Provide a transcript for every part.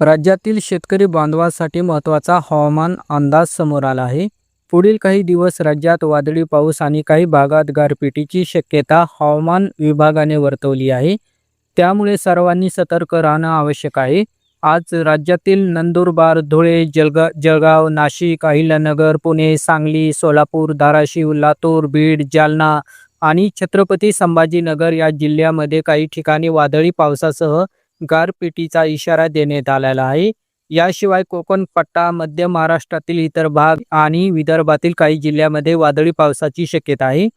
राज्यातील शेतकरी बांधवांसाठी महत्त्वाचा हवामान अंदाज समोर आला आहे. पुढील काही दिवस राज्यात वादळी पाऊस आणि काही भागात गारपिटीची शक्यता हवामान विभागाने वर्तवली आहे. त्यामुळे सर्वांनी सतर्क राहणं आवश्यक आहे. आज राज्यातील नंदुरबार, धुळे, जळगाव, नाशिक, अहिल्यानगर, पुणे, सांगली, सोलापूर, धाराशिव, लातूर, बीड, जालना आणि छत्रपती संभाजीनगर या जिल्ह्यामध्ये काही ठिकाणी वादळी पावसासह गारपिटीचा इशारा देण्यात आलेला आहे. याशिवाय कोकण पट्टा, मध्य महाराष्ट्रातील इतर भाग आणि विदर्भातील काही जिल्ह्यामध्ये वादळी पावसाची शक्यता आहे.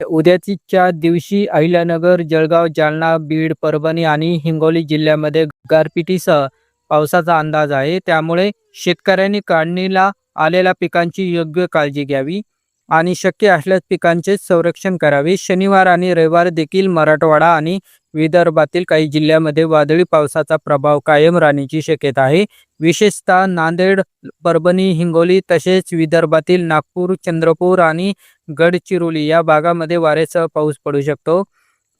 उद्याच्या दिवशी अहिल्यानगर, जळगाव, जालना, बीड, परभणी आणि हिंगोली जिल्ह्यामध्ये गारपिटीसह पावसाचा अंदाज आहे. त्यामुळे शेतकऱ्यांनी काढणीला आलेल्या पिकांची योग्य काळजी घ्यावी आणि शक्य असल्यास पिकांचे संरक्षण करावे. शनिवार आणि रविवार देखील मराठवाडा आणि विदर्भातील काही जिल्ह्यामध्ये वादळी पावसाचा प्रभाव कायम राहण्याची शक्यता आहे. विशेषतः नांदेड, परभणी, हिंगोली तसेच विदर्भातील नागपूर, चंद्रपूर आणि गडचिरोली या भागामध्ये वाऱ्यासह पाऊस पडू शकतो.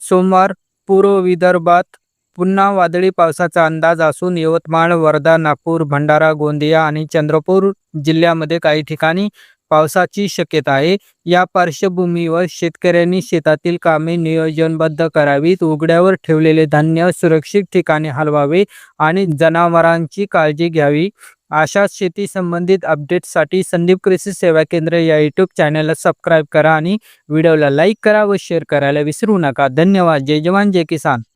सोमवार पूर्व विदर्भात पुन्हा वादळी पावसाचा अंदाज असून यवतमाळ, वर्धा, नागपूर, भंडारा, गोंदिया आणि चंद्रपूर जिल्ह्यामध्ये काही ठिकाणी पावसाची शक्यता आहे. या पार्श्वभूमीवर शेतकऱ्यांनी शेतातील कामे नियोजनबद्ध करावीत. उघड्यावर ठेवलेले धान्य सुरक्षित ठिकाणी हलवावे आणि जनावरांची काळजी घ्यावी. अशा शेती संबंधित अपडेट्ससाठी संदीप कृषी सेवा केंद्र या यूट्यूब चॅनलला सबस्क्राईब करा आणि व्हिडिओला लाईक करा व शेअर करायला विसरू नका. धन्यवाद. जय जवान, जय किसान.